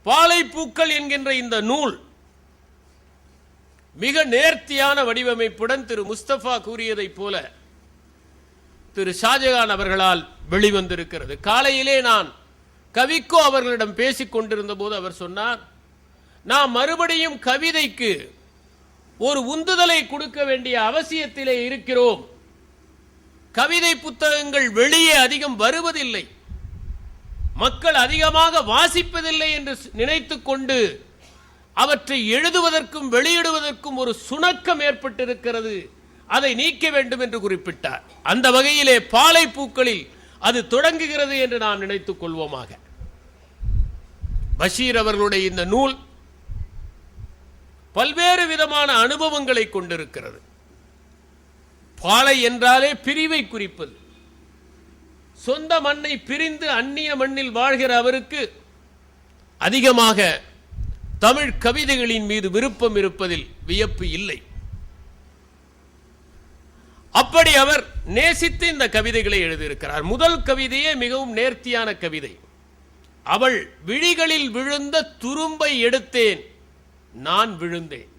பாலைப்பூக்கள் என்கின்ற இந்த நூல் மிக நேர்த்தியான வடிவமைப்புடன் திரு முஸ்தபா கூறியதைப் போல திரு ஷாஜகான் அவர்களால் வெளிவந்திருக்கிறது. காலையிலே நான் கவிக்கோ அவர்களிடம் பேசிக் கொண்டிருந்த போது அவர் சொன்னார், நாம் மறுபடியும் கவிதைக்கு ஒரு உந்துதலை கொடுக்க வேண்டிய அவசியத்திலே இருக்கிறோம். கவிதை புத்தகங்கள் வெளியே அதிகம் வருவதில்லை, மக்கள் அதிகமாக வாசிப்பதில்லை என்று நினைத்துக் கொண்டு அவற்றை எழுதுவதற்கும் வெளியிடுவதற்கும் ஒரு சுணக்கம் ஏற்பட்டிருக்கிறது, அதை நீக்க வேண்டும் என்று குறிப்பிட்டார். அந்த வகையிலே பாலைப்பூக்களில் அது தொடங்குகிறது என்று நாம் நினைத்துக் கொள்வோமாக. பஷீர் அவர்களுடைய இந்த நூல் பல்வேறு விதமான அனுபவங்களை கொண்டிருக்கிறது. பாலை என்றாலே பிரிவை குறிப்பது. சொந்த மண்ணை பிரிந்து அந்நிய மண்ணில் வாழ்கிற அவருக்கு அதிகமாக தமிழ் கவிதைகளின் மீது விருப்பம் இருப்பதில் வியப்பு இல்லை. அப்படி அவர் நேசித்து இந்த கவிதைகளை எழுதியிருக்கிறார். முதல் கவிதையே மிகவும் நேர்த்தியான கவிதை. அவள் விழிகளில் விழுந்த துரும்பை எடுத்தேன் நான் விழுந்தேன்.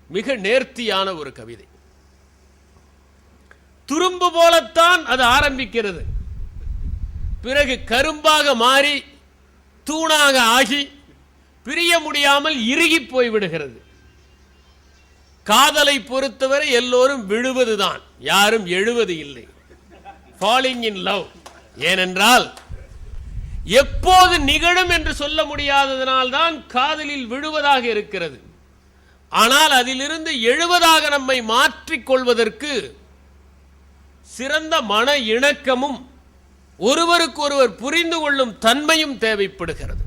மிக நேர்த்தியான ஒரு கவிதை. துரும்பு போலத்தான் அது ஆரம்பிக்கிறது, பிறகு கரும்பாக மாறி தூணாக ஆகி பிரிய முடியாமல் இறுகி போய்விடுகிறது. காதலை பொறுத்தவரை எல்லோரும் விழுவதுதான், யாரும் எழுவது இல்லை. Falling in love. ஏனென்றால் எப்போது நிகழும் என்று சொல்ல முடியாததனால் தான் காதலில் விழுவதாக இருக்கிறது. ஆனால் அதிலிருந்து எழுவதாக நம்மை மாற்றிக்கொள்வதற்கு சிறந்த மன இணக்கமும் ஒருவருக்கொருவர் புரிந்து கொள்ளும் தன்மையும் தேவைப்படுகிறது.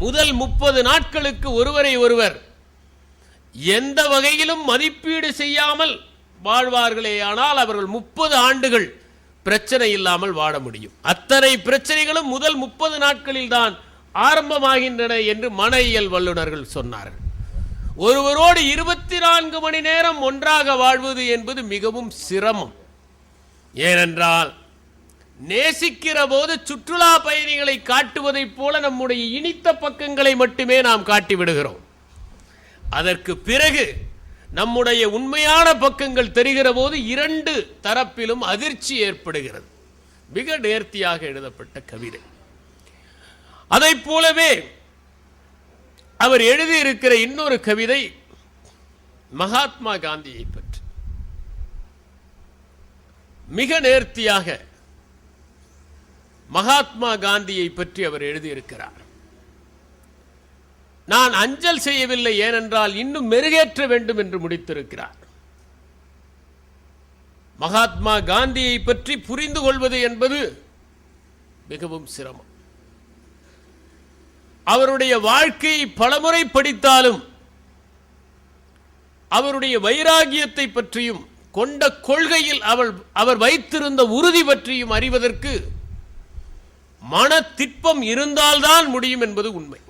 முதல் 30 நாட்களுக்கு ஒருவரை ஒருவர் எந்த வகையிலும் மதிப்பீடு செய்யாமல் வாழ்வார்களே, ஆனால் அவர்கள் 30 ஆண்டுகள் பிரச்சனை இல்லாமல் வாழ முடியும். அத்தனை பிரச்சனைகளும் முதல் 30 நாட்களில் தான் ஆரம்பமாகின்றன என்று மனையியல் வல்லுநர்கள் சொன்னார்கள். ஒருவரோடு 24 மணி நேரம் ஒன்றாக வாழ்வது என்பது மிகவும் சிரமம். ஏனென்றால் நேசிக்கிற போது சுற்றுலா பயணிகளை காட்டுவதைப் போல நம்முடைய இனித்த பக்கங்களை மட்டுமே நாம் காட்டிவிடுகிறோம். அதற்கு பிறகு நம்முடைய உண்மையான பக்கங்கள் தெரிகிற போது 2 தரப்பிலும் அதிர்ச்சி ஏற்படுகிறது. மிக நேர்த்தியாக எழுதப்பட்ட கவிதை. அதைப் போலவே அவர் எழுதியிருக்கிற இன்னொரு கவிதை மகாத்மா காந்தியை பற்றி. மிக நேர்த்தியாக மகாத்மா காந்தியை பற்றி அவர் எழுதியிருக்கிறார். நான் அஞ்சல் செய்யவில்லை, ஏனென்றால் இன்னும் மெருகேற்ற வேண்டும் என்று முடித்திருக்கிறார். மகாத்மா காந்தியை பற்றி புரிந்து கொள்வது என்பது மிகவும் சிரமம். அவருடைய வாழ்க்கையை பலமுறை படித்தாலும் அவருடைய வைராகியத்தை பற்றியும் கொண்ட கொள்கையில் அவர் வைத்திருந்த உறுதி பற்றியும் அறிவதற்கு மன திட்பம் இருந்தால்தான் முடியும் என்பது உண்மை.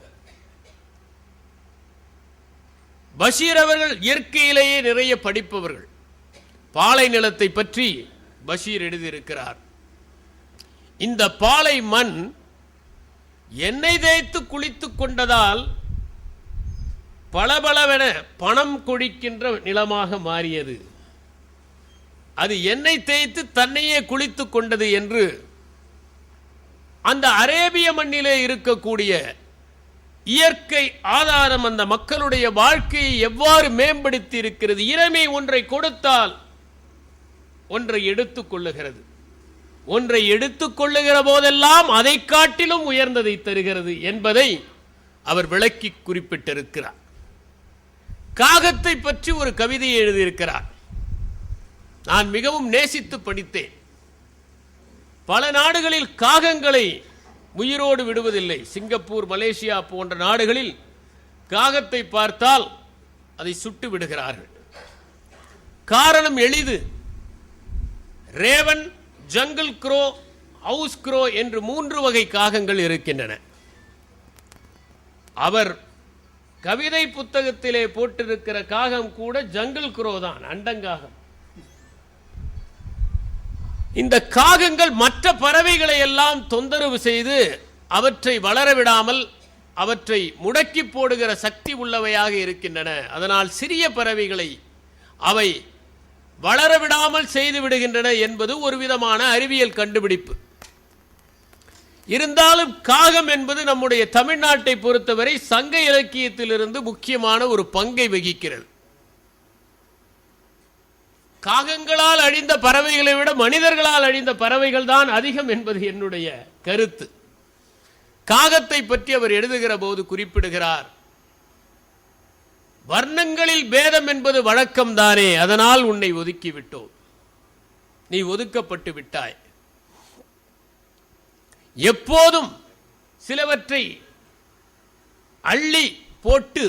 பஷீர் அவர்கள் இயற்கையிலேயே நிறைய படிப்பவர்கள். பாலை நிலத்தை பற்றி பஷீர் எழுதியிருக்கிறார். இந்த பாலை மண் எண்ணெய் தேய்த்து குளித்துக் கொண்டதால் பளபளவென பணம் கொழிக்கின்ற நிலமாக மாறியது. அது எண்ணெய் தேய்த்து தன்னையே குளித்துக் கொண்டது என்று அந்த அரேபிய மண்ணிலே இருக்கக்கூடிய இயற்கை ஆதாரம் அந்த மக்களுடைய வாழ்க்கையை எவ்வாறு மேம்படுத்தி இருக்கிறது. இறைமை ஒன்றை கொடுத்தால் ஒன்றை எடுத்துக் கொள்ளுகிறது, ஒன்றை எடுத்துக் கொள்ளுகிற போதெல்லாம் அதை காட்டிலும் உயர்ந்ததை தருகிறது என்பதை அவர் விளக்கி குறிப்பிட்டிருக்கிறார். காகத்தை பற்றி ஒரு கவிதையை எழுதியிருக்கிறார். நான் மிகவும் நேசித்து படித்தேன். பல நாடுகளில் காகங்களை உயிரோடு விடுவதில்லை. சிங்கப்பூர், மலேசியா போன்ற நாடுகளில் காகத்தை பார்த்தால் அதை சுட்டு விடுகிறார்கள். காரணம் எளிது. Raven, jungle grow, house grow என்று 3 வகை காகங்கள் இருக்கின்றன. அவர் கவிதை புத்தகத்திலே போட்டிருக்கிற காகம் கூட ஜங்கிள் க்ரோ தான், அண்டங்காகம். இந்த காகங்கள் மற்ற பறவைகளை எல்லாம் தொந்தரவு செய்து அவற்றை வளர விடாமல் அவற்றை முடக்கி போடுகிற சக்தி உள்ளவையாக இருக்கின்றன. அதனால் சிறிய பறவைகளை அவை வளரவிடாமல் செய்து விடுகின்றன என்பது ஒரு விதமான அறிவியல் கண்டுபிடிப்பு. இருந்தாலும் காகம் என்பது நம்முடைய தமிழ்நாட்டை பொறுத்தவரை சங்க இலக்கியத்திலிருந்து முக்கியமான ஒரு பங்கை வகிக்கிறது. காகங்களால் அழிந்த பறவைகளை விட மனிதர்களால் அழிந்த பறவைகள் தான் அதிகம் என்பது என்னுடைய கருத்து. காகத்தை பற்றி அவர் எழுதுகிற போது குறிப்பிடுகிறார், வர்ணங்களில் பேதம் என்பது வழக்கம்தானே, அதனால் உன்னை ஒதுக்கிவிட்டோம், நீ ஒதுக்கப்பட்டு விட்டாய். எப்போதும் சிலவற்றை அள்ளி போட்டு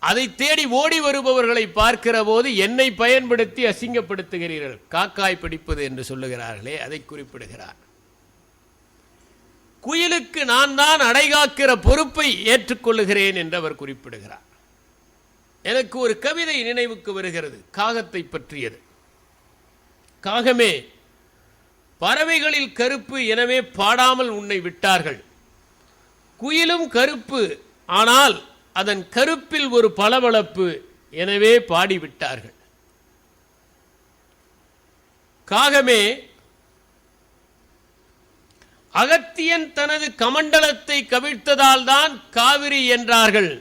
அதை தேடி ஓடி வருபவர்களை பார்க்கிற போது என்னை பயன்படுத்தி அசிங்கப்படுத்துகிறீர்கள், காக்காய் பிடிப்பது என்று சொல்லுகிறார்களே, அதை குறிப்பிடுகிறார். குயிலுக்கு நான் தான் அடைகாக்கிற பொறுப்பை ஏற்றுக்கொள்ளுகிறேன் என்று அவர் குறிப்பிடுகிறார். எனக்கு ஒரு கவிதை நினைவுக்கு வருகிறது, காகத்தை பற்றியது. காகமே, பறவைகளில் கருப்பு, எனவே பாடாமல் உன்னை விட்டார்கள். குயிலும் கருப்பு, ஆனால் அதன் கருப்பில் ஒரு பளபளப்பு, எனவே பாடிவிட்டார்கள். காகமே, அகத்தியன் தனது கமண்டலத்தை கவிழ்த்ததால் தான் காவிரி என்றார்கள்.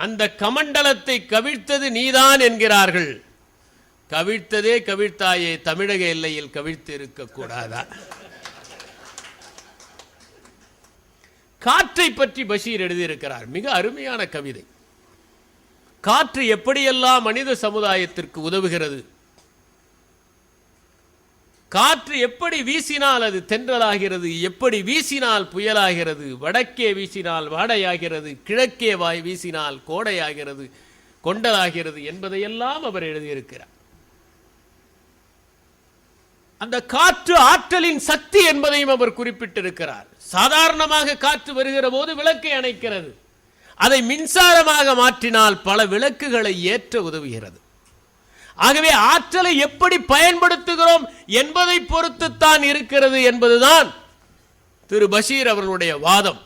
அந்த கமண்டலத்தை கவிழ்த்தது நீதான் என்கிறார்கள். கவிழ்த்ததே கவிழ்த்தாயே, தமிழக எல்லையில் கவிழ்த்து இருக்கக்கூடாதா? காற்றை பற்றி பஷீர் எழுதியிருக்கிறார், மிக அருமையான கவிதை. காற்று எப்படியெல்லாம் மனித சமுதாயத்திற்கு உதவுகிறது, காற்று எப்படி வீசினால் அது தென்றலாகிறது, எப்படி வீசினால் புயலாகிறது, வடக்கே வீசினால் வாடையாகிறது, கிழக்கே வீசினால் கோடையாகிறது, கொண்டலாகிறது என்பதையெல்லாம் அவர் எழுதியிருக்கிறார். அந்த காற்று ஆற்றலின் சக்தி என்பதையும் அவர் குறிப்பிட்டிருக்கிறார். சாதாரணமாக காற்று வருகிற போது விளக்கை அணைக்கிறது, அதை மின்சாரமாக மாற்றினால் பல விளக்குகளை ஏற்ற உதவுகிறது. ஆகவே ஆற்றலை எப்படி பயன்படுத்துகிறோம் என்பதை பொறுத்துத்தான் இருக்கிறது என்பதுதான் திரு பஷீர் அவர்களுடைய வாதம்.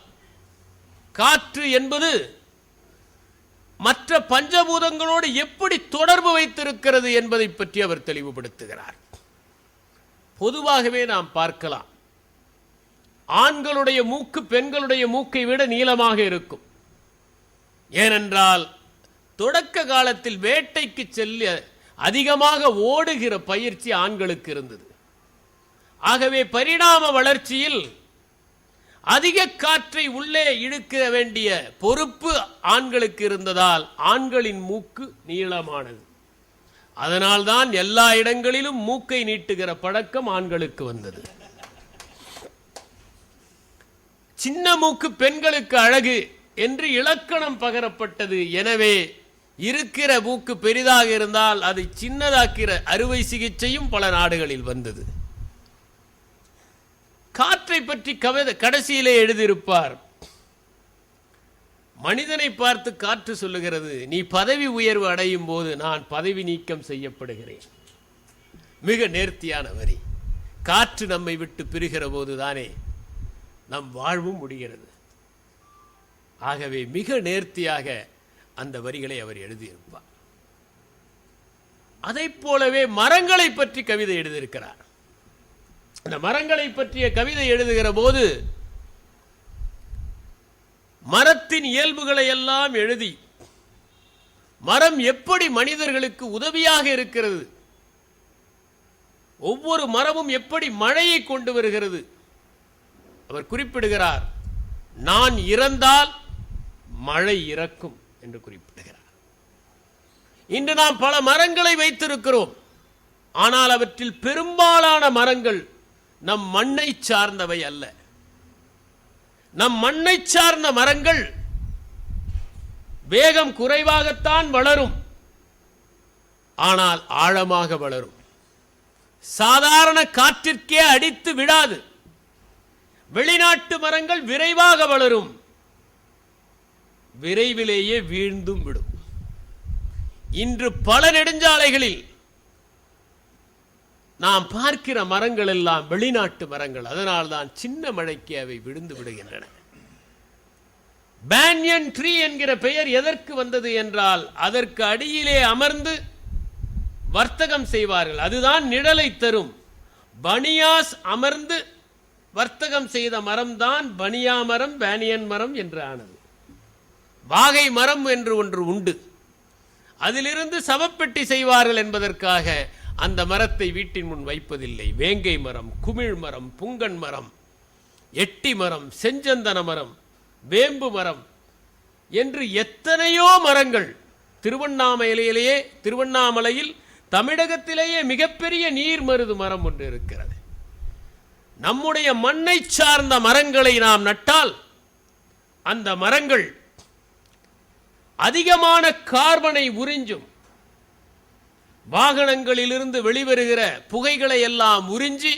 காற்று என்பது மற்ற பஞ்சபூதங்களோடு எப்படி தொடர்பு வைத்திருக்கிறது என்பதை பற்றி அவர் தெளிவுபடுத்துகிறார். பொதுவாகவே நாம் பார்க்கலாம், ஆண்களுடைய மூக்கு பெண்களுடைய மூக்கை விட நீளமாக இருக்கும். ஏனென்றால் தொடக்க காலத்தில் வேட்டைக்கு செல்ல அதிகமாக ஓடுகிற பயிற்சி ஆண்களுக்கு இருந்தது. ஆகவே பரிணாம வளர்ச்சியில் அதிக காற்றை உள்ளே இழுக்க வேண்டிய பொறுப்பு ஆண்களுக்கு இருந்ததால் ஆண்களின் மூக்கு நீளமானது. அதனால்தான் எல்லா இடங்களிலும் மூக்கை நீட்டுகிற பழக்கம் ஆண்களுக்கு வந்தது. சின்ன மூக்கு பெண்களுக்கு அழகு என்று இலக்கணம் பகரப்பட்டது. எனவே இருக்கிற மூக்கு பெரிதாக இருந்தால் அதை சின்னதாக்கிற அறுவை சிகிச்சையும் பல நாடுகளில் வந்தது. காற்றை பற்றி கடைசியிலே எழுதியிருப்பார், மனிதனை பார்த்து காற்று சொல்லுகிறது, நீ பதவி உயர்வு அடையும் போது நான் பதவி நீக்கம் செய்யப்படுகிறேன். மிக நேர்த்தியான வரி. காற்று நம்மை விட்டு பிரிகிற போது தானே நம் வாழ்வும் முடிகிறது. ஆகவே மிக நேர்த்தியாக அந்த வரிகளை அவர் எழுதியிருப்பார். அதை போலவே மரங்களை பற்றி கவிதை எழுதியிருக்கிறார். அந்த மரங்களை பற்றிய கவிதை எழுதுகிற போது மரத்தின் இயல்புகளை எல்லாம் எழுதி, மரம் எப்படி மனிதர்களுக்கு உதவியாக இருக்கிறது, ஒவ்வொரு மரமும் எப்படி மழையை கொண்டு வருகிறது அவர் குறிப்பிடுகிறார். நான் இறந்தால் மழை இறக்கும் என்று குறிப்பிடுகிறார். இன்று நாம் பல மரங்களை வைத்திருக்கிறோம், ஆனால் அவற்றில் பெரும்பாலான மரங்கள் நம் மண்ணை சார்ந்தவை அல்ல. நம் மண்ணை சார்ந்த மரங்கள் வேகம் குறைவாகத்தான் வளரும், ஆனால் ஆழமாக வளரும். சாதாரண காற்றிற்கே அடித்து விடாது. வெளிநாட்டு மரங்கள் விரைவாக வளரும், விரைவிலேயே வீழ்ந்தும் விடும். இன்று பல நெடுஞ்சாலைகளில் நாம் பார்க்கிற மரங்கள் எல்லாம் வெளிநாட்டு மரங்கள். அதனால்தான் சின்ன மழைக்கு அவை விழுந்து விடுகின்றன. பேனியன் ட்ரீ என்கிற பெயர் எதற்கு வந்தது என்றால், அதற்கு அடியிலே அமர்ந்து வர்த்தகம் செய்வார்கள். அதுதான் நிழலை தரும். பனியாஸ் அமர்ந்து வர்த்தகம் செய்த மரம் தான் பனியா மரம், பேனியன் மரம் என்று ஆனது. வாகை மரம் என்று ஒன்று உண்டு. அதிலிருந்து சவப்பெட்டி செய்வார்கள் என்பதற்காக அந்த மரத்தை வீட்டின் முன் வைப்பதில்லை. வேங்கை மரம், குமிழ் மரம், புங்கன் மரம், எட்டி மரம், செஞ்சந்தன மரம், வேம்பு மரம் என்று எத்தனையோ மரங்கள் திருவண்ணாமலையில் தமிழகத்திலேயே மிகப்பெரிய நீர் மருது மரம் ஒன்று இருக்கிறது. நம்முடைய மண்ணை சார்ந்த மரங்களை நாம் நட்டால் அந்த மரங்கள் அதிகமான கார்பனை உறிஞ்சும். வாகனங்களிலிருந்து வெளிவருகிற புகைகளை எல்லாம் உறிஞ்சி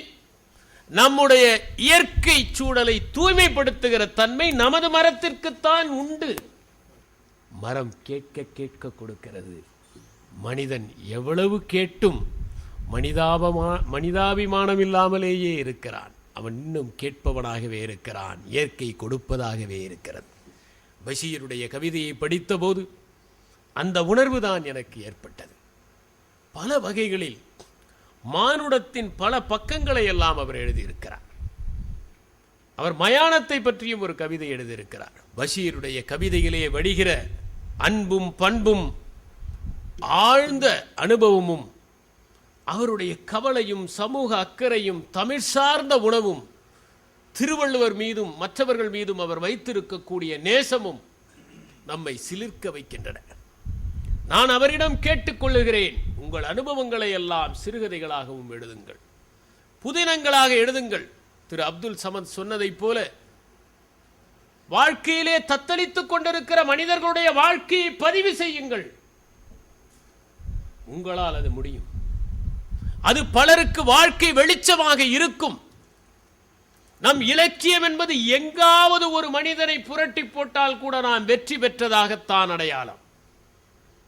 நம்முடைய இயற்கை சூழலை தூய்மைப்படுத்துகிற தன்மை நமது மரத்திற்குத்தான் உண்டு. மரம் கேட்க கேட்க கொடுக்கிறது. மனிதன் எவ்வளவு கேட்டும் மனிதாபிமானம் இல்லாமலேயே இருக்கிறான். அவன் இன்னும் கேட்பவனாகவே இருக்கிறான். இயற்கை கொடுப்பதாகவே இருக்கிறது. பஷீருடைய கவிதையை படித்த போது அந்த உணர்வு தான் எனக்கு ஏற்பட்டது. பல வகைகளில் மானுடத்தின் பல பக்கங்களை எல்லாம் அவர் எழுதியிருக்கிறார். அவர் மயானத்தை பற்றியும் ஒரு கவிதை எழுதியிருக்கிறார். பஷீருடைய கவிதையிலே வடிகிற அன்பும் பண்பும் ஆழ்ந்த அனுபவமும் அவருடைய கவலையும் சமூக அக்கறையும் தமிழ் சார்ந்த உணவும் திருவள்ளுவர் மீதும் மற்றவர்கள் மீதும் அவர் வைத்திருக்கக்கூடிய நேசமும் நம்மை சிலிர்க்க வைக்கின்றன. நான் அவரிடம் கேட்டுக்கொள்ளுகிறேன், உங்கள் அனுபவங்களை எல்லாம் சிறுகதைகளாகவும் எழுதுங்கள், புதினங்களாக எழுதுங்கள். திரு அப்துல் சமத் சொன்னதைப் போல வாழ்க்கையிலே தத்தளித்துக் கொண்டிருக்கிற மனிதர்களுடைய வாழ்க்கையை பதிவு செய்யுங்கள். உங்களால் அது முடியும். அது பலருக்கு வாழ்க்கை வெளிச்சமாக இருக்கும். நம் இலக்கியம் என்பது எங்காவது ஒரு மனிதனை புரட்டி போட்டால் கூட நாம் வெற்றி பெற்றதாகத்தான் அடையாளம்.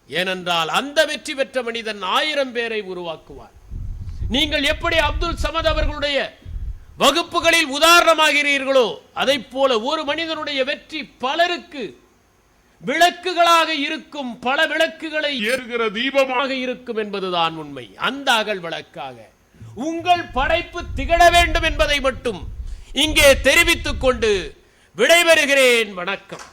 ஏனென்றால் அந்த வெற்றி பெற்ற மனிதன் 1000 பேரை உருவாக்குவார். நீங்கள் எப்படி அப்துல் சமத் அவர்களுடைய வகுப்புகளில் உதாரணமாகிறீர்களோ அதை போல ஒரு மனிதனுடைய வெற்றி பலருக்கு விளக்குகளாக இருக்கும், பல விளக்குகளை ஏறுகிற தீபமாக இருக்கும் என்பதுதான் உண்மை. அந்த அகல் விளக்காக உங்கள் படைப்பு திகழ வேண்டும் என்பதை மட்டும் இங்கே தெரிவித்துக் கொண்டு விடைபெறுகிறேன். வணக்கம்.